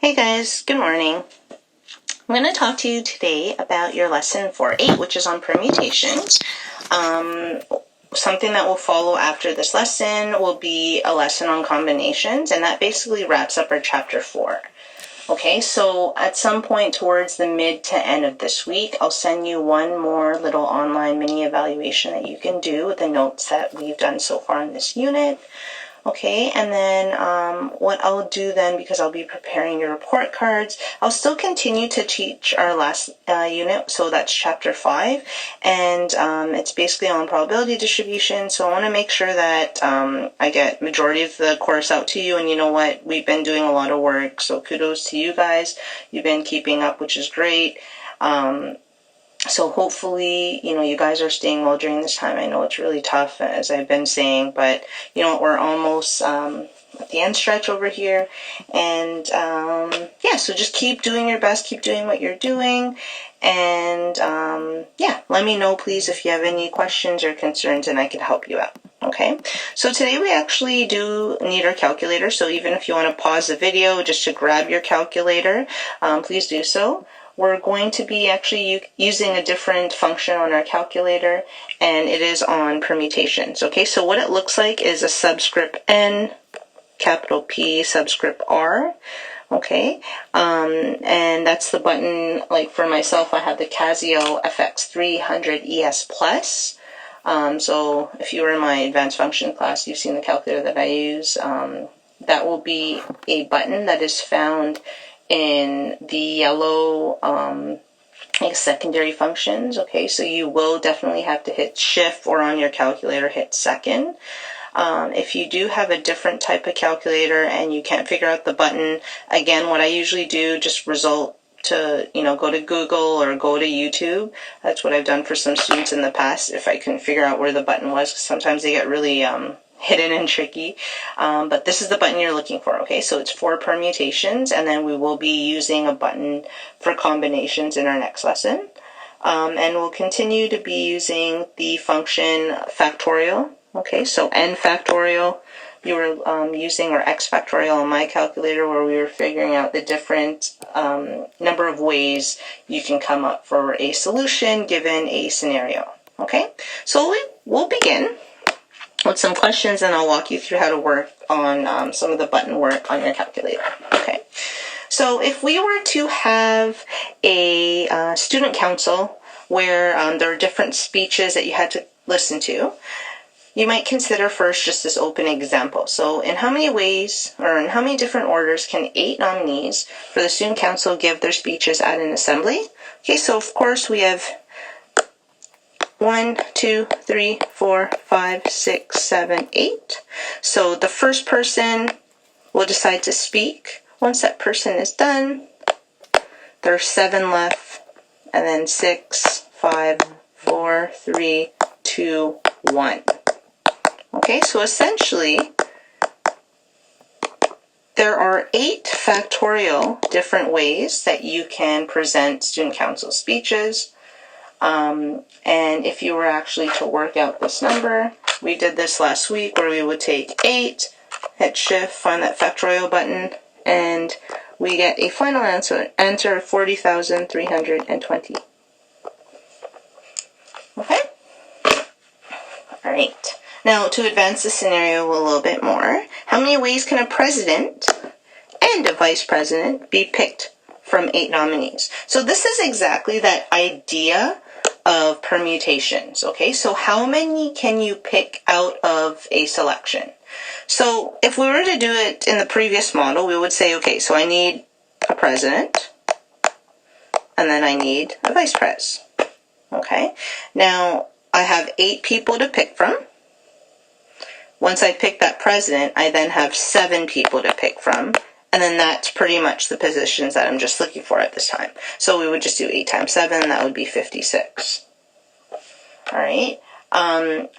Hey guys, good morning. I'm going to talk to you today about your lesson 4.8, which is on permutations. Something that will follow after this lesson will be a lesson on combinations, and that basically wraps up our chapter 4. Okay, so at some point towards the mid to end of this week, I'll send you one more little online mini evaluation that you can do with the notes that we've done so far in this unit. Okay, and then what I'll do then, because I'll be preparing your report cards, I'll still continue to teach our last unit, so that's chapter 5, and it's basically on probability distribution, so I want to make sure that I get majority of the course out to you, and you know what, we've been doing a lot of work, so kudos to you guys. You've been keeping up, which is great. So hopefully, you guys are staying well during this time. I know it's really tough, as I've been saying, but, we're almost at the end stretch over here. And, so just keep doing your best, keep doing what you're doing. And, let me know, please, if you have any questions or concerns, and I can help you out. Okay, so today we actually do need our calculator. So even if you want to pause the video just to grab your calculator, please do so. We're going to be actually using a different function on our calculator, and it is on permutations. Okay, so what it looks like is a subscript N, capital P, subscript R. Okay, and that's the button. Like for myself, I have the Casio FX300 ES Plus. So if you were in my advanced function class, you've seen the calculator that I use. That will be a button that is found in the yellow secondary functions. Okay, so you will definitely have to hit shift, or on your calculator hit second. If you do have a different type of calculator and you can't figure out the button, again, what I usually do, just result to, go to Google or go to YouTube. That's what I've done for some students in the past, if I couldn't figure out where the button was, because sometimes they get really hidden and tricky. But this is the button you're looking for. Okay, so it's for permutations, and then we will be using a button for combinations in our next lesson. And we'll continue to be using the function factorial. Okay, so n factorial, you were using, or x factorial on my calculator, where we were figuring out the different number of ways you can come up for a solution given a scenario. Okay, so we'll begin with some questions, and I'll walk you through how to work on some of the button work on your calculator. Okay, so if we were to have a student council where there are different speeches that you had to listen to, you might consider first just this open example. So in how many ways, or in how many different orders, can 8 nominees for the student council give their speeches at an assembly? Okay, so of course we have 1, 2, 3, 4, 5, 6, 7, 8. So the first person will decide to speak. Once that person is done, there are 7 left, and then 6, 5, 4, 3, 2, 1. Okay, so essentially, there are 8 factorial different ways that you can present student council speeches. And if you were actually to work out this number, we did this last week, where we would take 8, hit shift, find that factorial button, and we get a final answer of 40,320. Okay? All right. Now, to advance the scenario a little bit more, how many ways can a president and a vice president be picked from 8 nominees? So this is exactly that idea of permutations. Okay, so how many can you pick out of a selection? So if we were to do it in the previous model, we would say, okay, so I need a president, and then I need a vice pres. Okay, now I have 8 people to pick from. Once I pick that president, I then have 7 people to pick from, and then that's pretty much the positions that I'm just looking for at this time. So we would just do 8 times 7, that would be 56. All right.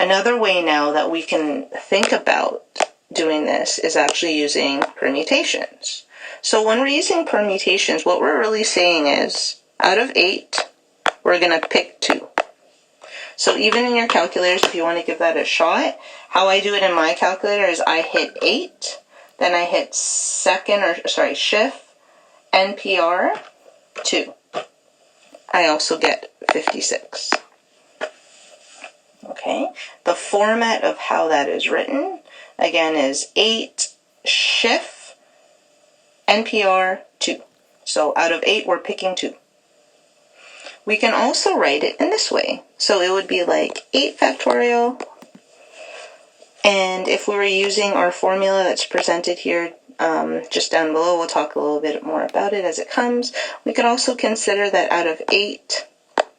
Another way now that we can think about doing this is actually using permutations. So when we're using permutations, what we're really saying is, out of 8, we're going to pick 2. So even in your calculators, if you want to give that a shot, how I do it in my calculator is I hit 8, then I hit shift, NPR 2. I also get 56. Okay, the format of how that is written, again, is 8 Schiff NPR 2. So out of 8, we're picking 2. We can also write it in this way. So it would be like 8 factorial. And if we were using our formula that's presented here just down below, we'll talk a little bit more about it as it comes. We could also consider that out of 8,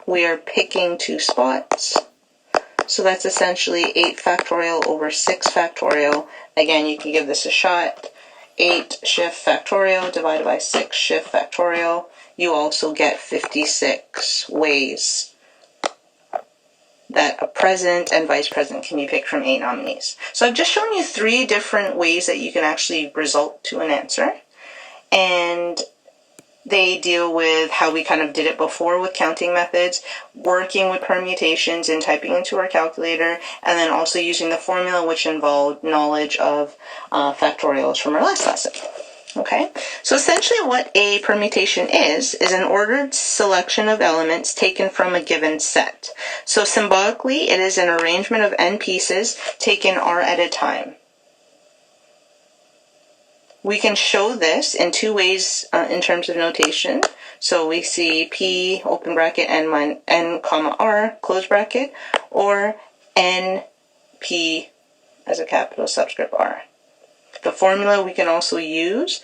we are picking 2 spots. So that's essentially 8 factorial over 6 factorial. Again, you can give this a shot. 8 Schiff factorial divided by 6 Schiff factorial. You also get 56 ways that a president and vice president can be picked from 8 nominees. So I've just shown you 3 different ways that you can actually result to an answer. And they deal with how we kind of did it before with counting methods, working with permutations and typing into our calculator, and then also using the formula, which involved knowledge of factorials from our last lesson. Okay, so essentially what a permutation is an ordered selection of elements taken from a given set. So symbolically, it is an arrangement of n pieces taken r at a time. We can show this in 2 ways in terms of notation. So we see P, open bracket, N comma R, close bracket, or NP as a capital subscript R. The formula we can also use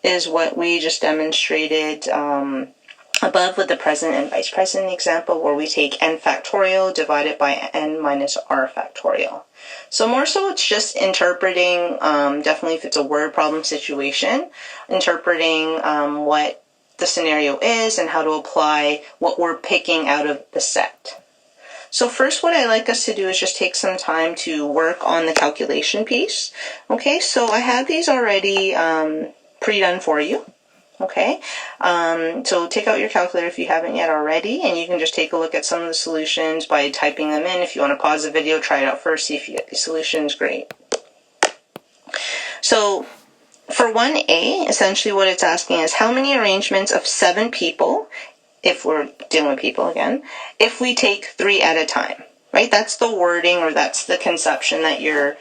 is what we just demonstrated above with the president and vice president example, where we take n factorial divided by n minus r factorial. So more so it's just interpreting, definitely if it's a word problem situation, interpreting what the scenario is and how to apply what we're picking out of the set. So first what I like us to do is just take some time to work on the calculation piece. Okay, so I have these already pre-done for you. Okay, so take out your calculator if you haven't yet already, and you can just take a look at some of the solutions by typing them in. If you want to pause the video, try it out first, see if you get these solutions, great. So for 1A, essentially what it's asking is how many arrangements of 7 people, if we're dealing with people again, if we take 3 at a time, right? That's the wording, or that's the conception that you're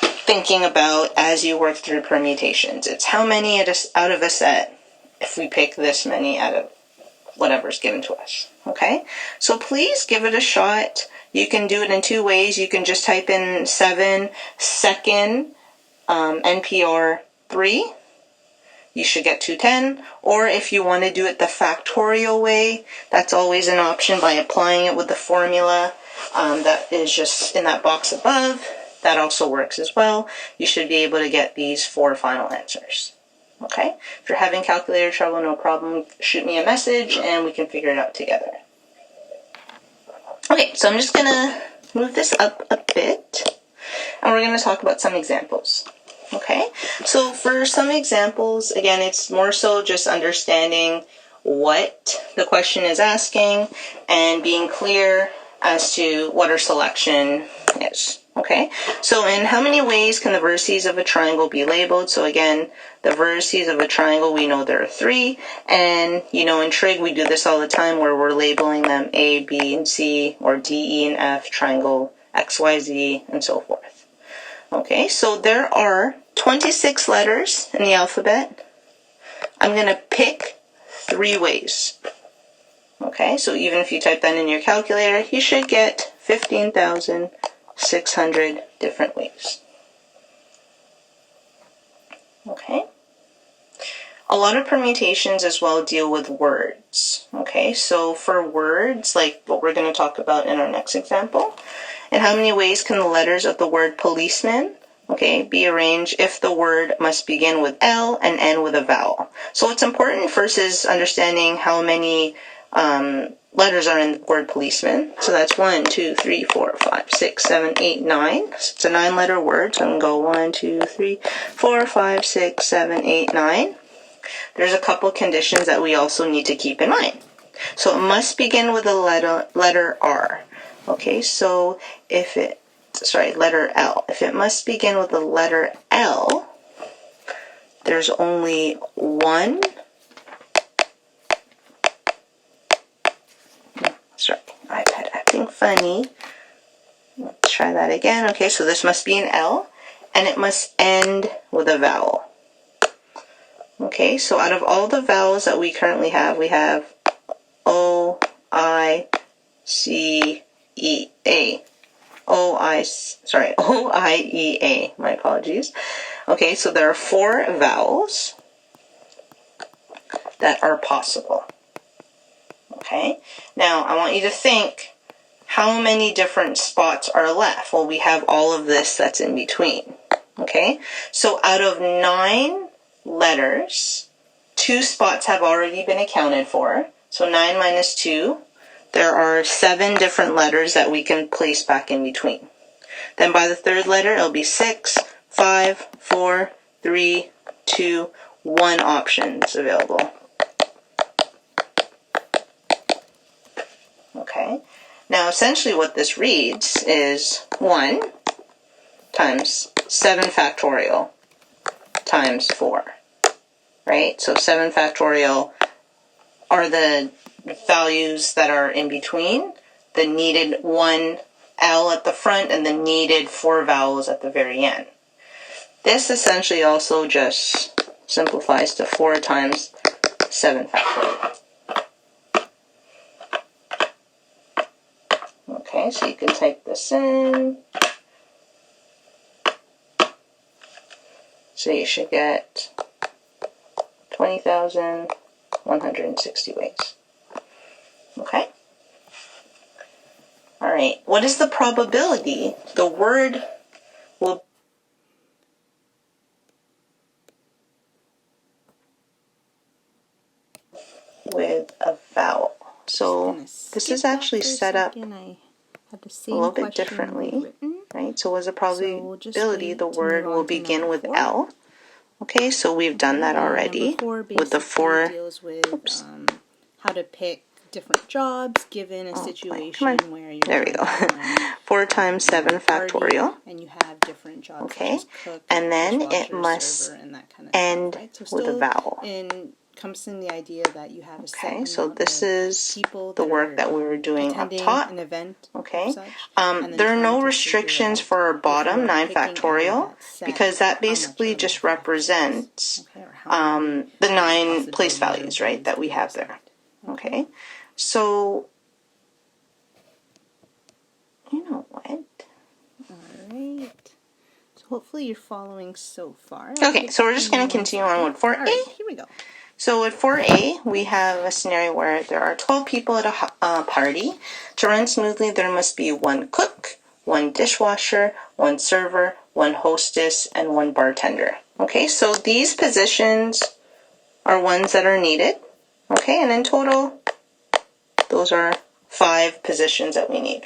thinking about as you work through permutations. It's how many out of a set if we pick this many out of whatever's given to us. Okay, so please give it a shot. You can do it in 2 ways. You can just type in 7 second NPR 3. You should get 210. Or if you want to do it the factorial way, that's always an option by applying it with the formula that is just in that box above. That also works as well. You should be able to get these 4 final answers. Okay? If you're having calculator trouble, no problem. Shoot me a message and we can figure it out together. Okay, so I'm just going to move this up a bit and we're going to talk about some examples. Okay? So for some examples, again, it's more so just understanding what the question is asking and being clear as to what our selection is. Okay, so in how many ways can the vertices of a triangle be labeled? So again, the vertices of a triangle, we know there are 3, and you know in trig we do this all the time where we're labeling them A, B, and C, or D, E, and F, triangle X, Y, Z, and so forth. Okay, so there are 26 letters in the alphabet. I'm going to pick 3 ways. Okay, so even if you type that in your calculator, you should get 15,600 different ways. Okay. A lot of permutations as well deal with words. Okay, so for words, like what we're going to talk about in our next example, in how many ways can the letters of the word policeman, okay, be arranged if the word must begin with L and end with a vowel? So what's important first is understanding how many letters are in the word policeman. So that's 1, 2, 3, 4, 5, 6, 7, 8, 9. So it's a 9-letter word. So I'm going to go 1, 2, 3, 4, 5, 6, 7, 8, 9. There's a couple conditions that we also need to keep in mind. So it must begin with the letter R. Okay, so letter L. If it must begin with the letter L, there's only one. Sorry, iPad acting funny. Let's try that again. Okay, so this must be an L, and it must end with a vowel. Okay, so out of all the vowels that we currently have, we have O, I, C, E, A. O-I-E-A. My apologies. Okay, so there are 4 vowels that are possible. Okay, now I want you to think, how many different spots are left? Well, we have all of this that's in between. Okay, so out of 9 letters, 2 spots have already been accounted for. So 9 minus 2, there are 7 different letters that we can place back in between. Then by the 3rd letter, it'll be 6, 5, 4, 3, 2, 1 options available. Okay, now essentially what this reads is 1 times 7 factorial times 4, right? So 7 factorial are the values that are in between, the needed 1 L at the front and the needed 4 vowels at the very end. This essentially also just simplifies to 4 times 7 factorial. Okay, so you can type this in. So you should get 20,160 ways. Okay? All right, what is the probability the word will with a vowel? So this is actually set up a little bit differently, right? So was a probability the word will begin with L. Okay, so we've done that already with the 4. Oops. How to pick different jobs given a situation where you're there we go. 4 times 7 factorial. And you have different jobs. Okay, cook, and then it must end stuff, right? So with a vowel. Comes in the idea that you have a okay, so this is the work that we were doing up top. An event. Okay, there are no restrictions for our bottom 9 factorial because that basically just represents the 9 place values, right, that we have there. Okay, so you know what? Alright. So hopefully you're following so far. Okay, so we're just going to continue on with 4A. Alright, here we go. So with 4A, we have a scenario where there are 12 people at a party. To run smoothly, there must be 1 cook, 1 dishwasher, 1 server, 1 hostess, and 1 bartender. Okay, so these positions are ones that are needed. Okay, and in total, those are 5 positions that we need.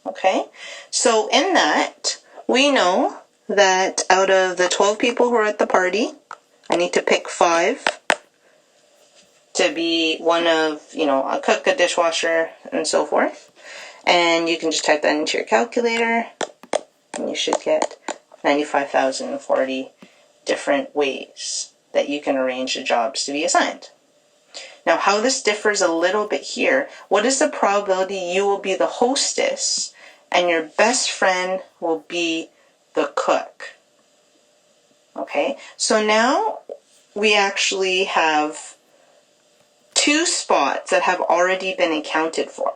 Okay, so in that, we know that out of the 12 people who are at the party, I need to pick 5 to be one of, a cook, a dishwasher, and so forth. And you can just type that into your calculator, and you should get 95,040 different ways that you can arrange the jobs to be assigned. Now, how this differs a little bit here, what is the probability you will be the hostess and your best friend will be the cook? Okay, so now we actually have 2 spots that have already been accounted for.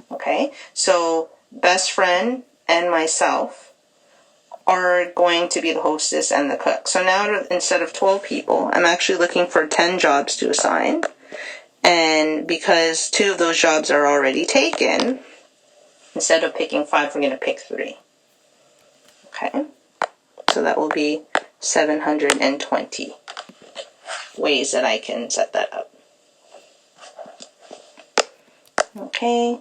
Okay, so best friend and myself are going to be the hostess and the cook. So now instead of 12 people, I'm actually looking for 10 jobs to assign. And because 2 of those jobs are already taken, instead of picking 5, we're going to pick 3. Okay, so that will be 720 ways that I can set that up. Okay,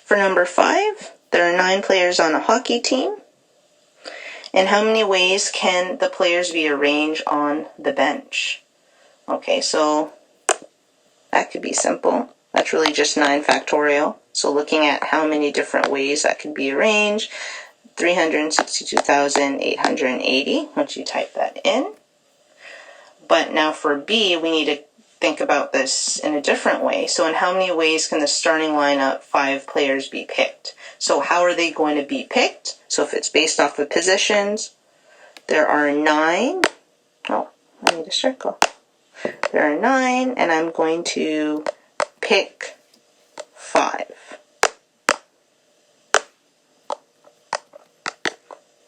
for number 5, there are 9 players on a hockey team. And how many ways can the players be arranged on the bench? Okay, so that could be simple. That's really just 9 factorial. So looking at how many different ways that could be arranged, 362,880, once you type that in. But now for B, we need to think about this in a different way. So in how many ways can the starting lineup 5 players be picked? So how are they going to be picked? So if it's based off of positions, there are 9. Oh, I need a circle. There are 9, and I'm going to pick 5.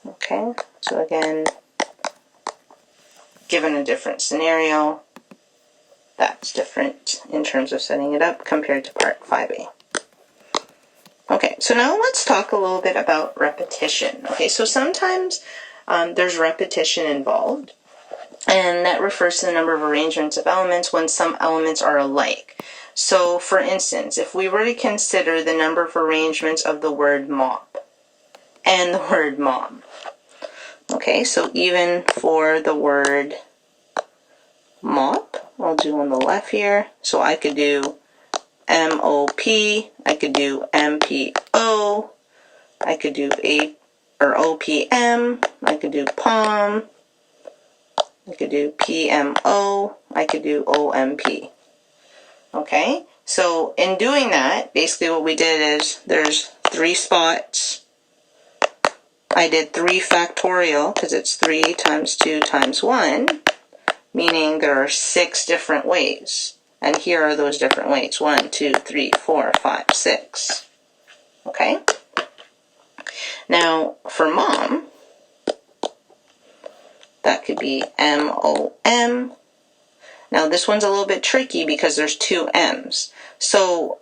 Okay, so again, given a different scenario, that's different in terms of setting it up compared to part 5A. Okay, so now let's talk a little bit about repetition. Okay, so sometimes there's repetition involved, and that refers to the number of arrangements of elements when some elements are alike. So, for instance, if we were to consider the number of arrangements of the word mop and the word mom. Okay, so even for the word mop, I'll do on the left here. So I could do M-O-P, I could do M-P-O, I could do O-P-M, I could do POM, I could do P-M-O, I could do O-M-P. Okay, so in doing that, basically what we did is there's 3 spots. I did 3 factorial because it's 3 times 2 times 1, meaning there are 6 different ways. And here are those different ways. 1, 2, 3, 4, 5, 6. Okay? Now, for mom, that could be M-O-M. Now, this one's a little bit tricky because there's 2 M's. So,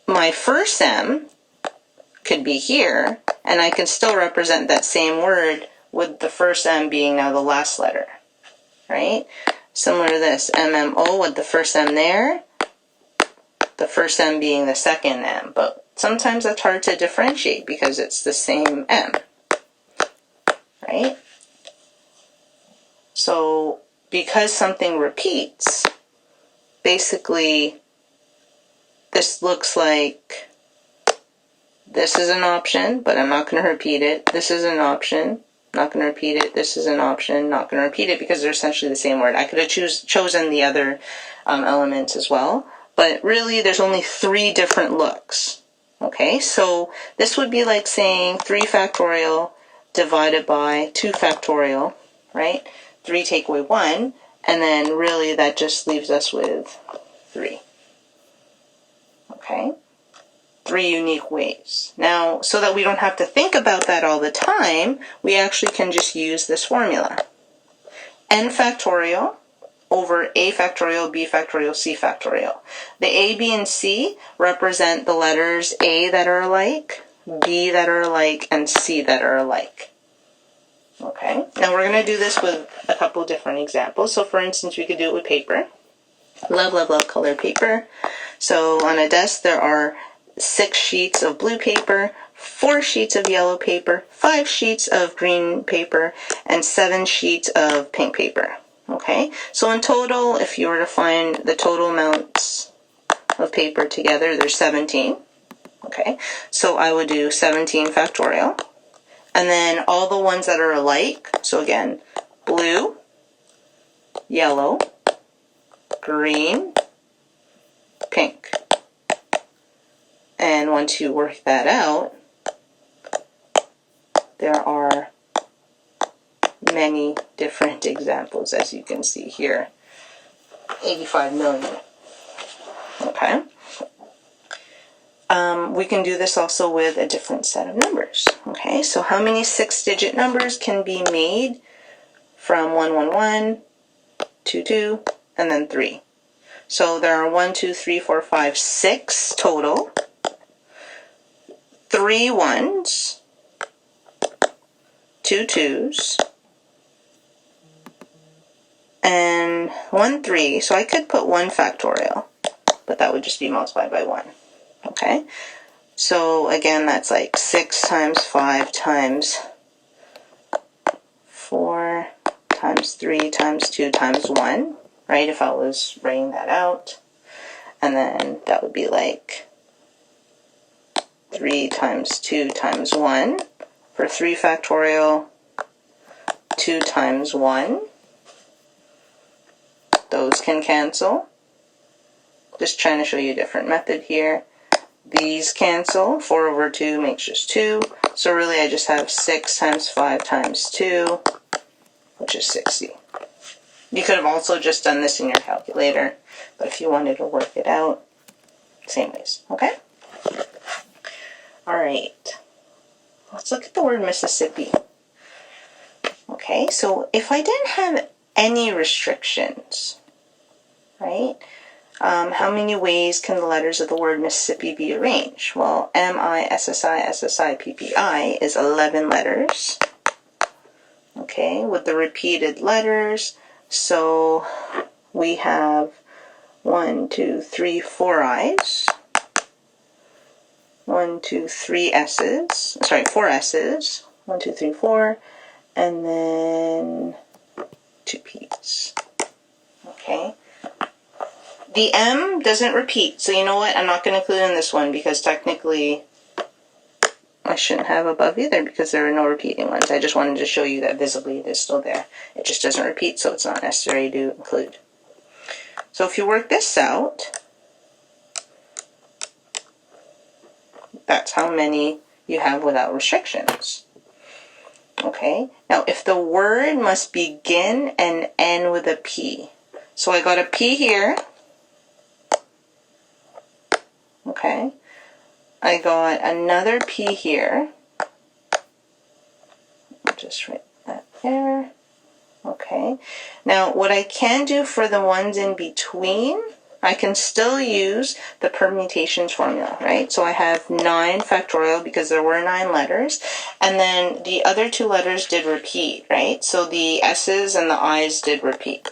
my first M could be here, and I can still represent that same word with the first M being now the last letter, right? Similar to this, M-M-O with the first M there, the first M being the second M, but sometimes that's hard to differentiate because it's the same M, right? So, because something repeats, basically, this looks like this is an option, but I'm not going to repeat it. This is an option, not going to repeat it. This is an option, not going to repeat it because they're essentially the same word. I could have chosen the other elements as well, but really there's only 3 different looks. Okay, so this would be like saying 3 factorial divided by 2 factorial, right? 3 take away 1, and then really that just leaves us with 3. Okay? 3 unique ways. Now, so that we don't have to think about that all the time, we actually can just use this formula. N factorial over A factorial, B factorial, C factorial. The A, B, and C represent the letters A that are alike, B that are alike, and C that are alike. Okay, now we're going to do this with a couple different examples. So for instance, we could do it with paper. Love, love, love colored paper. So on a desk there are 6 sheets of blue paper, 4 sheets of yellow paper, 5 sheets of green paper, and 7 sheets of pink paper. Okay, so in total, if you were to find the total amounts of paper together, there's 17. Okay, so I would do 17 factorial. And then all the ones that are alike, so again, blue, yellow, green, pink. And once you work that out, there are many different examples, as you can see here. 85 million. Okay. We can do this also with a different set of numbers. Okay, so how many 6-digit numbers can be made from 111, 22, and then 3? So there are 1, 2, 3, 4, 5, 6 total. 3 ones, 2 twos, and 1 3. So I could put 1 factorial, but that would just be multiplied by 1. Okay, so again, that's like 6 times 5 times 4 times 3 times 2 times 1, right, if I was writing that out. And then that would be like 3 times 2 times 1 for 3 factorial, 2 times 1, Those can cancel. Just trying to show you a different method here. These cancel. 4 over 2 makes just 2. So really I just have 6 times 5 times 2, which is 60. You could have also just done this in your calculator, but if you wanted to work it out, same ways, okay? All right, let's look at the word Mississippi. Okay, so if I didn't have any restrictions, right, how many ways can the letters of the word Mississippi be arranged? Well, M-I-S-S-I-S-S-I-P-P-I is 11 letters, okay, with the repeated letters. So we have 1, 2, 3, 4 I's, 1, 2, 3 S's, sorry, 4 S's, 1, 2, 3, 4, and then 2 P's. Okay. The M doesn't repeat, so you know what? I'm not going to include in this one because technically I shouldn't have above either because there are no repeating ones. I just wanted to show you that visibly it is still there. It just doesn't repeat, so it's not necessary to include. So if you work this out, that's how many you have without restrictions. Okay, now if the word must begin and end with a P. So I got a P here. Okay, I got another P here. I'll just write that there. Okay, now what I can do for the ones in between, I can still use the permutations formula, right? So I have 9 factorial because there were 9 letters, and then the other 2 letters did repeat, right? So the S's and the I's did repeat.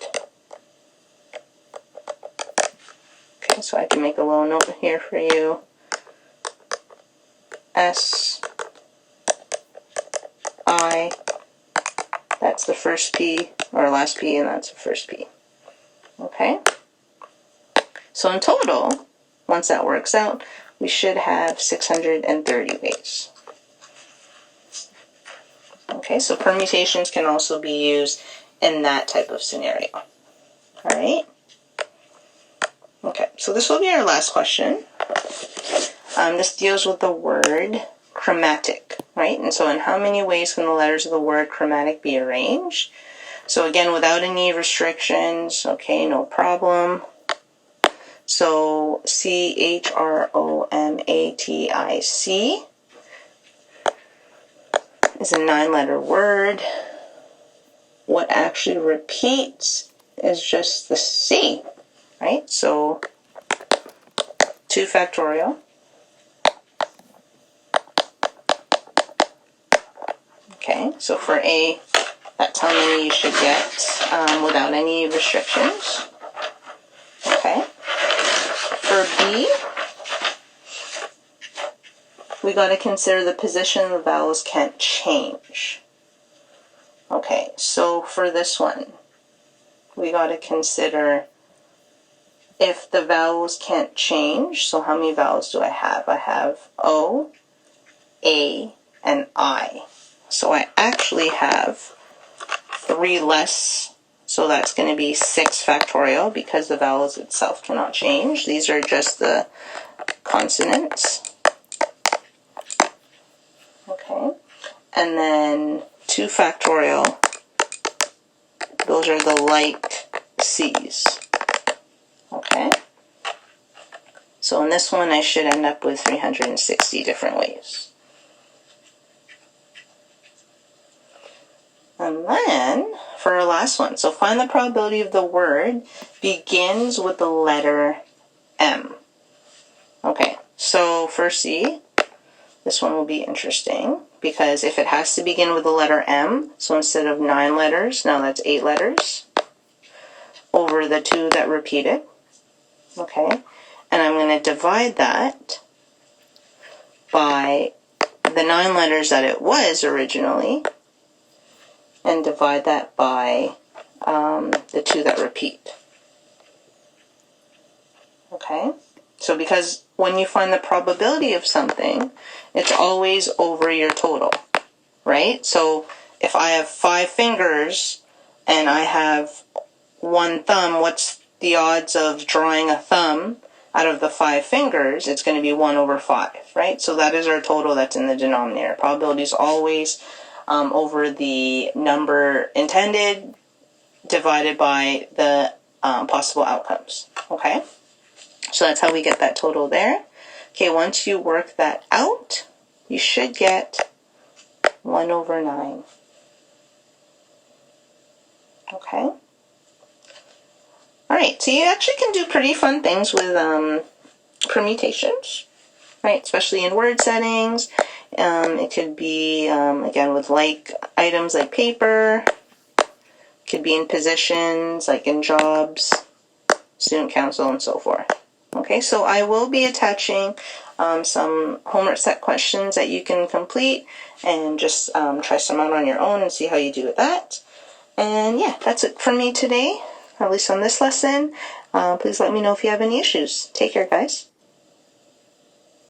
Okay, so I can make a little note here for you. S, I, that's the first P, or last P, and that's the first P. Okay? So in total, once that works out, we should have 630 ways. Okay, so permutations can also be used in that type of scenario. All right? Okay, so this will be our last question. This deals with the word chromatic, right? And so in how many ways can the letters of the word chromatic be arranged? So again, without any restrictions, okay, no problem. So C-H-R-O-M-A-T-I-C is a 9-letter word. What actually repeats is just the C, right? So 2 factorial. Okay, so for A, that's how many you should get without any restrictions. Okay. For B, we got to consider the position the vowels can't change. Okay, so for this one, we got to consider if the vowels can't change. So how many vowels do I have? I have O, A, and I. So I actually have 3 less, so that's going to be 6 factorial because the vowels itself cannot change. These are just the consonants. Okay, and then 2 factorial, those are the like C's. Okay, so in this one I should end up with 360 different ways. And then, for our last one, so find the probability of the word begins with the letter M. Okay, so for C, this one will be interesting, because if it has to begin with the letter M, so instead of 9 letters, now that's 8 letters, over the 2 that repeated. Okay, and I'm going to divide that by the 9 letters that it was originally, and divide that by the 2 that repeat. Okay, so because when you find the probability of something, it's always over your total, right? So if I have 5 fingers and I have one thumb, what's the odds of drawing a thumb out of the 5 fingers? It's going to be 1 over 5, right? So that is our total that's in the denominator. Probability is always over the number intended divided by the possible outcomes, okay? So that's how we get that total there. Okay, once you work that out, you should get 1 over 9. Okay? Alright, so you actually can do pretty fun things with permutations, right? Especially in word settings. It could be, again, with like items like paper. It could be in positions, like in jobs, student council, and so forth. Okay, so I will be attaching some homework set questions that you can complete and just try some out on your own and see how you do with that. And yeah, that's it for me today, at least on this lesson. Please let me know if you have any issues. Take care, guys.